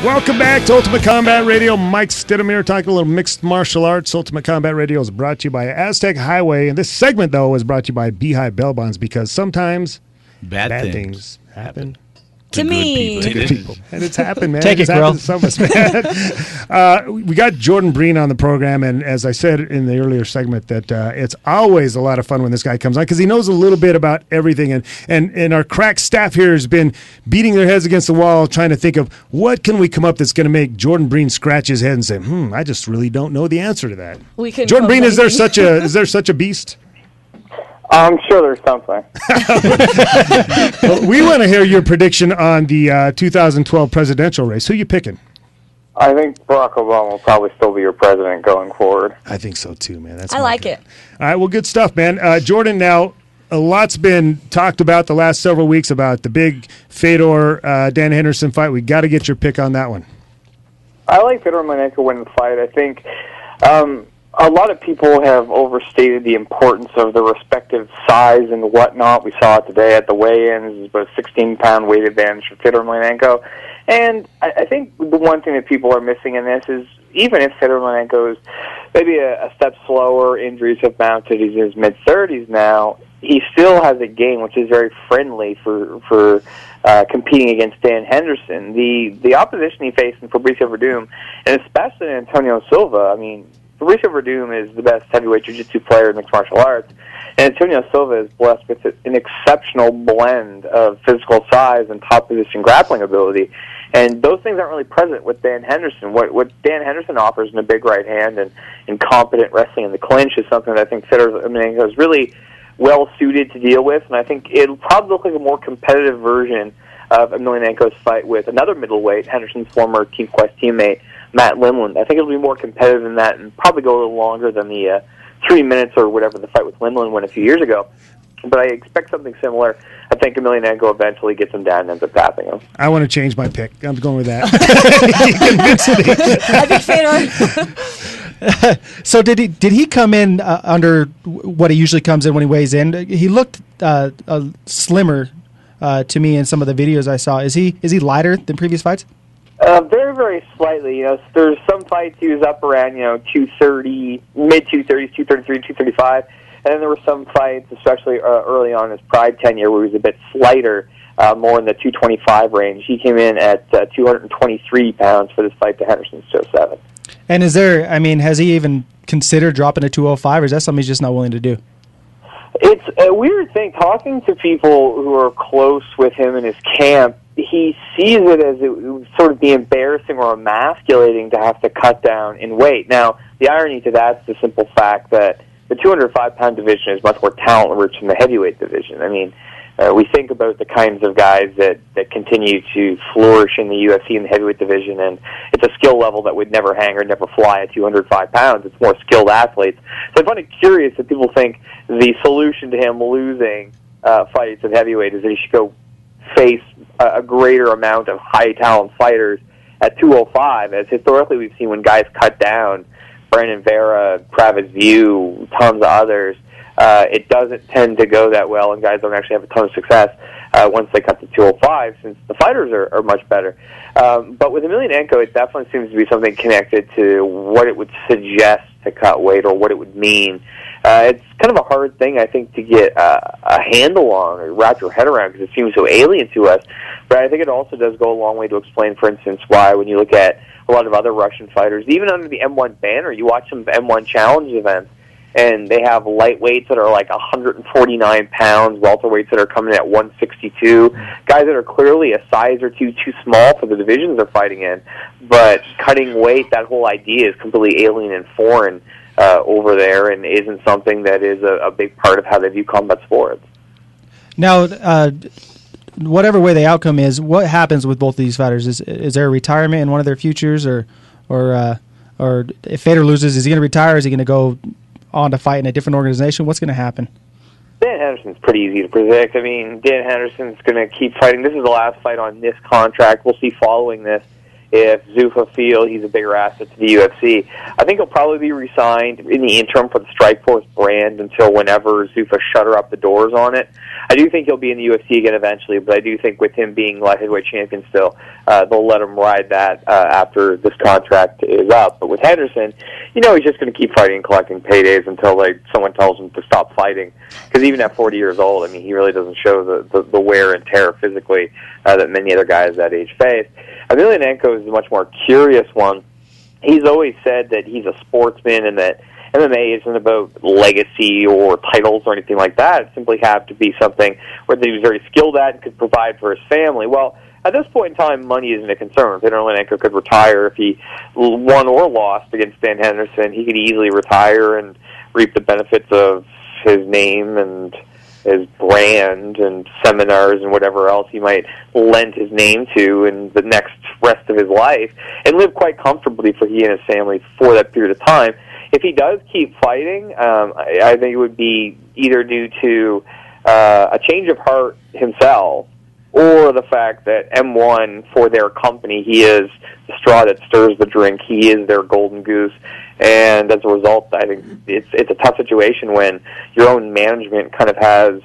Welcome back to Ultimate Combat Radio. Mike Stidham talking a little mixed martial arts. Ultimate Combat Radio is brought to you by Aztec Highway. And this segment, though, is brought to you by Beehive Bail Bonds because sometimes bad things happen. To me. To good people. And it's happened, man. Take it, girl. To some of us, man. We got Jordan Breen on the program, and as I said in the earlier segment, that it's always a lot of fun when this guy comes on because he knows a little bit about everything. And our crack staff here has been beating their heads against the wall trying to think of what can we come up that's going to make Jordan Breen scratch his head and say, I just really don't know the answer to that. Jordan Breen, is there such a beast? I'm sure there's something. Well, we want to hear your prediction on the 2012 presidential race. Who are you picking? I think Barack Obama will probably still be your president going forward. I think so too, man. I like it. All right, well, good stuff, man. Jordan, now a lot's been talked about the last several weeks about the big Fedor-Dan Henderson fight. We got to get your pick on that one. I like Fedor Emelianenko winning the fight. I think a lot of people have overstated the importance of the respective size and whatnot. We saw it today at the weigh-ins. It's about a 16-pound weight advantage for Fedor Emelianenko. And I think the one thing that people are missing in this is even if Fedor Emelianenko is maybe a step slower, injuries have mounted, he's in his mid-30s now, he still has a game which is very friendly for competing against Dan Henderson. The opposition he faced in Fabricio Verdum, and especially in Antonio Silva, I mean, Fabricio Verdum is the best heavyweight jiu-jitsu player in mixed martial arts, and Antonio Silva is blessed with an exceptional blend of physical size and top-position grappling ability. And those things aren't really present with Dan Henderson. What Dan Henderson offers in a big right hand and competent wrestling in the clinch is something that I think Fedor Emelianenko is really well-suited to deal with, and I think it'll probably look like a more competitive version of Emelianenko's fight with another middleweight, Henderson's former Team Quest teammate, Matt Lindland. I think it'll be more competitive than that and probably go a little longer than the 3 minutes or whatever the fight with Lindland went a few years ago. But I expect something similar. I think Emelianenko eventually gets him down and ends up tapping him. I want to change my pick. I'm going with that. I think Fedor. So did he come in under what he usually comes in when he weighs in? He looked slimmer to me in some of the videos I saw. Is he lighter than previous fights? Very, very slightly. You know, there's some fights he was up around 230, mid 230s, 233, 235, and then there were some fights, especially early on in his Pride tenure, where he was a bit slighter, more in the 225 range. He came in at 223 pounds for this fight to Henderson's 207. And has he even considered dropping to 205, or is that something he's just not willing to do? It's a weird thing. Talking to people who are close with him in his camp, he sees it as it would sort of be embarrassing or emasculating to have to cut down in weight. Now, the irony to that is the simple fact that the 205-pound division is much more talent-rich than the heavyweight division. I mean, we think about the kinds of guys that continue to flourish in the UFC and the heavyweight division, and it's a skill level that would never hang or never fly at 205 pounds. It's more skilled athletes. So I find it curious that people think the solution to him losing fights at heavyweight is that he should go face a greater amount of high-talent fighters at 205, as historically we've seen when guys cut down, Brandon Vera, Travis View, tons of others, it doesn't tend to go that well, and guys don't actually have a ton of success once they cut to 205, since the fighters are much better. But with Emelianenko, it definitely seems to be something connected to what it would suggest to cut weight or what it would mean. It's kind of a hard thing, I think, to get a handle on or wrap your head around because it seems so alien to us. But I think it also does go a long way to explain, for instance, why when you look at a lot of other Russian fighters, even under the M1 banner, you watch some M1 challenge events, and they have lightweights that are like 149 pounds, welterweights that are coming in at 162, guys that are clearly a size or two too small for the divisions they're fighting in. But cutting weight, that whole idea is completely alien and foreign over there and isn't something that is a big part of how they view combat sports. Now, whatever way the outcome is, what happens with both of these fighters? Is there a retirement in one of their futures, or if Fedor loses, is he going to retire? Is he going to go on to fight in a different organization? What's going to happen? Dan Henderson's pretty easy to predict. I mean, Dan Henderson's going to keep fighting. This is the last fight on this contract. We'll see following this if Zuffa feels he's a bigger asset to the UFC. I think he'll probably be re-signed in the interim for the Strikeforce brand until whenever Zuffa shutter up the doors on it. I do think he'll be in the UFC again eventually, but I do think with him being light heavyweight champion still, they'll let him ride that after this contract is up. But with Henderson, he's just going to keep fighting and collecting paydays until someone tells him to stop fighting. Because even at 40 years old, he really doesn't show the wear and tear physically that many other guys that age face. Emelianenko is a much more curious one. He's always said that he's a sportsman and that MMA isn't about legacy or titles or anything like that. It simply had to be something where he was very skilled at and could provide for his family. Well, at this point in time, money isn't a concern. Emelianenko could retire if he won or lost against Dan Henderson. He could easily retire and reap the benefits of his name and his brand and seminars and whatever else he might lend his name to in the next rest of his life and live quite comfortably for he and his family for that period of time. If he does keep fighting, I think it would be either due to a change of heart himself or the fact that M1, for their company, he is the straw that stirs the drink. He is their golden goose. And as a result, I think it's a tough situation when your own management kind of has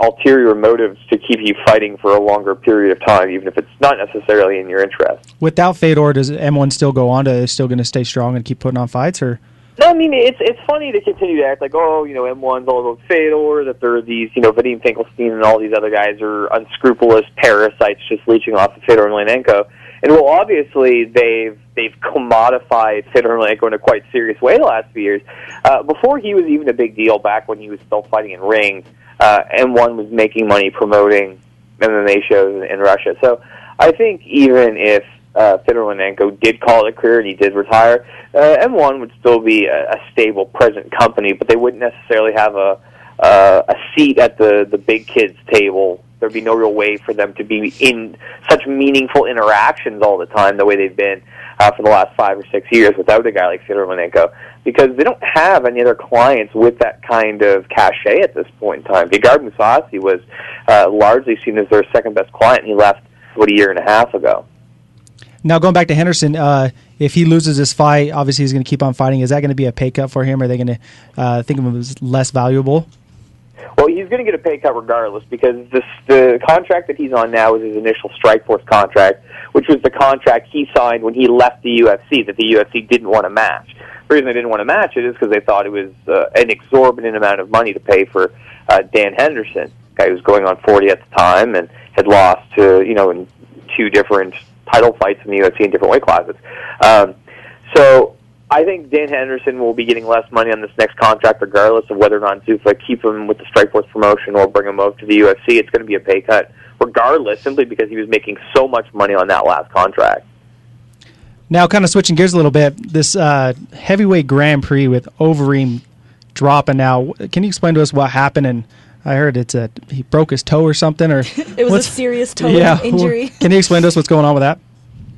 ulterior motives to keep you fighting for a longer period of time, even if it's not necessarily in your interest. Without Fedor, does M1 still go on? Is still going to stay strong and keep putting on fights, or? No, it's funny to continue to act like, M1's all about Fedor, that there are these, Vadim Finkelstein and all these other guys are unscrupulous parasites just leeching off of Fedor Emelianenko. And well, obviously they've commodified Fedor Emelianenko in a quite serious way the last few years. Before he was even a big deal, back when he was still fighting in rings, M1 was making money promoting MMA shows in Russia. So I think even if Fedor Emelianenko did call it a career and he did retire, M1 would still be a stable present company, but they wouldn't necessarily have a seat at the big kids table. There'd be no real way for them to be in such meaningful interactions all the time the way they've been for the last 5 or 6 years without a guy like Fedor Emelianenko, because they don't have any other clients with that kind of cachet at this point in time. Gegard Mousasi was largely seen as their second best client, and he left a year and a half ago. Now, going back to Henderson, if he loses this fight, obviously he's going to keep on fighting. Is that going to be a pay cut for him? Are they going to think of him as less valuable? Well, he's going to get a pay cut regardless, because the contract that he's on now is his initial Strikeforce contract, which was the contract he signed when he left the UFC that the UFC didn't want to match. The reason they didn't want to match it is because they thought it was an exorbitant amount of money to pay for Dan Henderson, a guy who was going on 40 at the time and had lost to, in 2 different title fights in the UFC in different weight classes. So I think Dan Henderson will be getting less money on this next contract regardless of whether or not Zuffa keep him with the Strikeforce promotion or bring him over to the UFC. It's going to be a pay cut regardless, simply because he was making so much money on that last contract. Now, kind of switching gears a little bit, this heavyweight Grand Prix with Overeem dropping now. Can you explain to us what happened? And I heard he broke his toe or something, or it was a serious toe injury. Can you explain to us what's going on with that?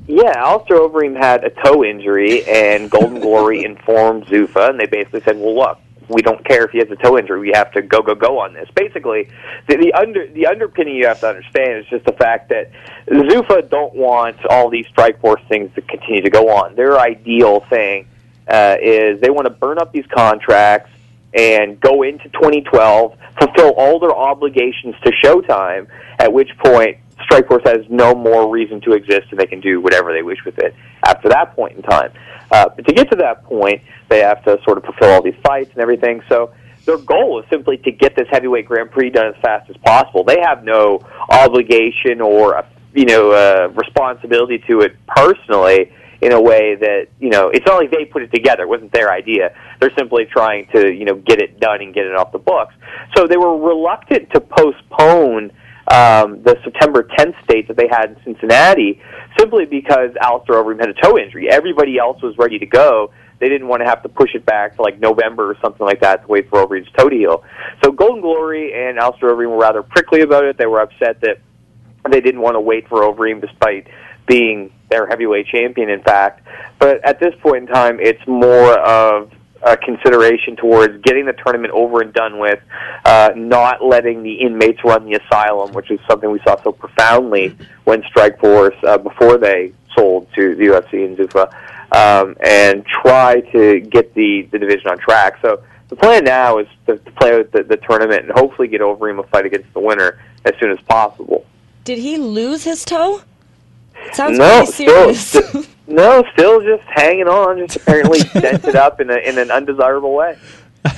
Yeah, Alistair Overeem had a toe injury, and Golden Glory informed Zuffa, and they basically said, well, look, we don't care if he has a toe injury. We have to go on this. Basically, the underpinning you have to understand is just the fact that Zuffa don't want all these Strikeforce things to continue to go on. Their ideal thing is they want to burn up these contracts and go into 2012, fulfill all their obligations to Showtime, at which point Strikeforce has no more reason to exist, and they can do whatever they wish with it after that point in time. But to get to that point, they have to sort of fulfill all these fights and everything. So their goal is simply to get this heavyweight Grand Prix done as fast as possible. They have no obligation or responsibility to it personally in a way that, it's not like they put it together. It wasn't their idea. They're simply trying to, get it done and get it off the books. So they were reluctant to postpone the September 10th date that they had in Cincinnati, simply because Alistair Overeem had a toe injury. Everybody else was ready to go. They didn't want to have to push it back to like November or something like that to wait for Overeem's toe to heal. So Golden Glory and Alistair Overeem were rather prickly about it. They were upset that they didn't want to wait for Overeem despite being their heavyweight champion, in fact. But at this point in time, it's more of a consideration towards getting the tournament over and done with, not letting the inmates run the asylum, which is something we saw so profoundly when Strikeforce, before they sold to the UFC and Zuffa, and try to get the division on track. So the plan now is to play with the tournament and hopefully get Overeem a fight against the winner as soon as possible. Did he lose his toe? Sounds no, pretty serious. Still just hanging on, just apparently dented up in an undesirable way.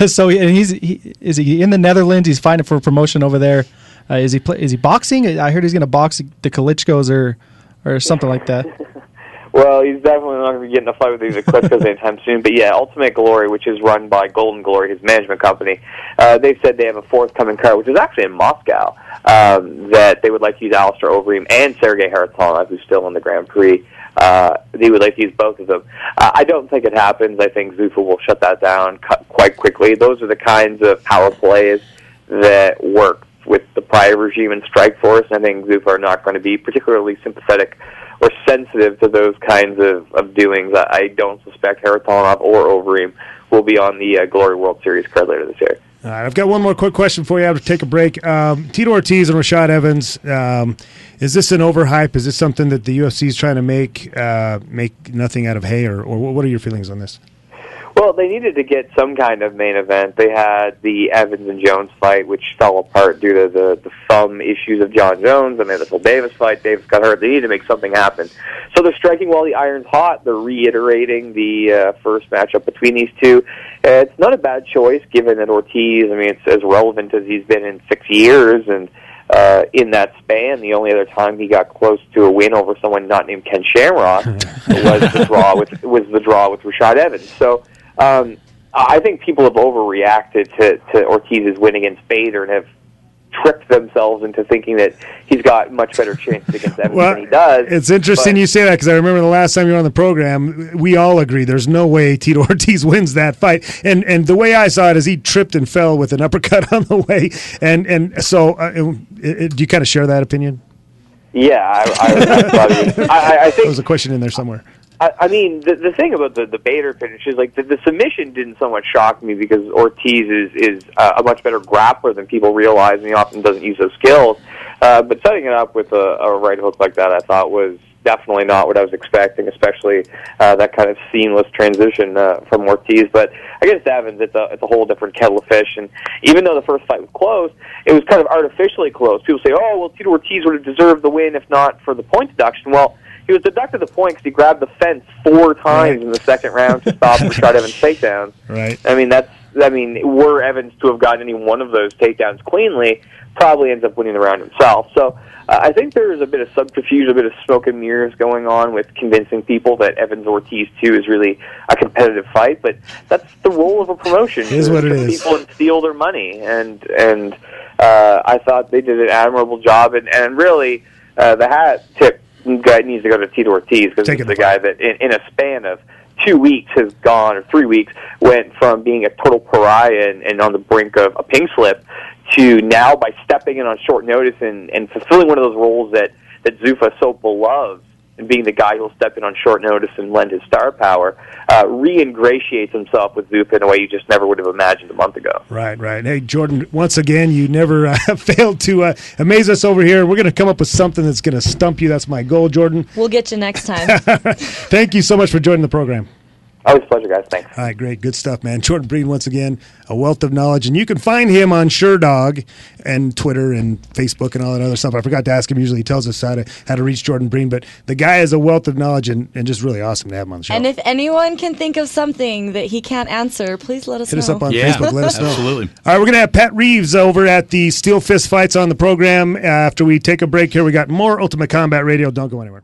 So is he in the Netherlands? He's fighting for promotion over there. Is he boxing? I heard he's going to box the Klitschko's or something like that. Well, he's definitely not going to be getting a fight with the Klitschko's anytime soon. But yeah, Ultimate Glory, which is run by Golden Glory, his management company, they've said they have a forthcoming card, which is actually in Moscow, that they would like to use Alistair Overeem and Sergey Kharitonov, who's still in the Grand Prix. They would like to use both of them. I don't think it happens. I think Zuffa will shut that down quite quickly. Those are the kinds of power plays that work with the prior regime and Strikeforce. I think Zuffa are not going to be particularly sympathetic or sensitive to those kinds of doings. I don't suspect Kharitonov or Overeem will be on the Glory World Series card later this year. All right, I've got one more quick question for you. I have to take a break. Tito Ortiz and Rashad Evans, is this an overhype? Is this something that the UFC is trying to make nothing out of hay, or what are your feelings on this? Well, they needed to get some kind of main event. They had the Evans and Jones fight, which fell apart due to the thumb issues of John Jones, and then the Phil Davis fight. Davis got hurt. They needed to make something happen. So they're striking while the iron's hot. They're reiterating the first matchup between these two. It's not a bad choice, given that Ortiz, it's as relevant as he's been in 6 years, and in that span, the only other time he got close to a win over someone not named Ken Shamrock was the draw with Rashad Evans. So I think people have overreacted to Ortiz's win against Bader and have tricked themselves into thinking that he's got much better chances against Evans than he does. It's interesting you say that, because I remember the last time you were on the program, we all agree there's no way Tito Ortiz wins that fight. And the way I saw it is he tripped and fell with an uppercut on the way. And so do you kind of share that opinion? Yeah, I think there was a question in there somewhere. The thing about the Bader finish is the submission didn't so much shock me because Ortiz is a much better grappler than people realize, and he often doesn't use those skills. But setting it up with a right hook like that, I thought was definitely not what I was expecting, especially that kind of seamless transition from Ortiz. But against Evans, it's a whole different kettle of fish. And even though the first fight was close, it was kind of artificially close. People say, "Oh, well, Tito Ortiz would have deserved the win if not for the point deduction." Well, he was deducted the point because he grabbed the fence 4 times in the second round to stop Rashad Evans' takedowns. Right. Were Evans to have gotten any one of those takedowns cleanly, probably ends up winning the round himself. So I think there's a bit of subterfuge, a bit of smoke and mirrors going on with convincing people that Evans-Ortiz 2 is really a competitive fight, but that's the role of a promotion. It is what it is. People and steal their money, and I thought they did an admirable job, and really the hat tip guy needs to go to Tito Ortiz, because he's the guy that in a span of 2 weeks has gone, or 3 weeks, went from being a total pariah and on the brink of a pink slip to now, by stepping in on short notice and fulfilling one of those roles that Zuffa so beloves, and being the guy who'll step in on short notice and lend his star power, re-ingratiates himself with Zuffa in a way you just never would have imagined a month ago. Right. Hey, Jordan, once again, you never failed to amaze us over here. We're going to come up with something that's going to stump you. That's my goal, Jordan. We'll get you next time. Thank you so much for joining the program. Always a pleasure, guys. Thanks. All right, great. Good stuff, man. Jordan Breen, once again, a wealth of knowledge. And you can find him on SureDog and Twitter and Facebook and all that other stuff. I forgot to ask him. Usually he tells us how to reach Jordan Breen. But the guy is a wealth of knowledge and just really awesome to have him on the show. And if anyone can think of something that he can't answer, please let us know. Hit us up on Facebook. Let us know. Absolutely. All right, we're going to have Pat Reeves over at the Steel Fist Fights on the program. After we take a break here, we got more Ultimate Combat Radio. Don't go anywhere.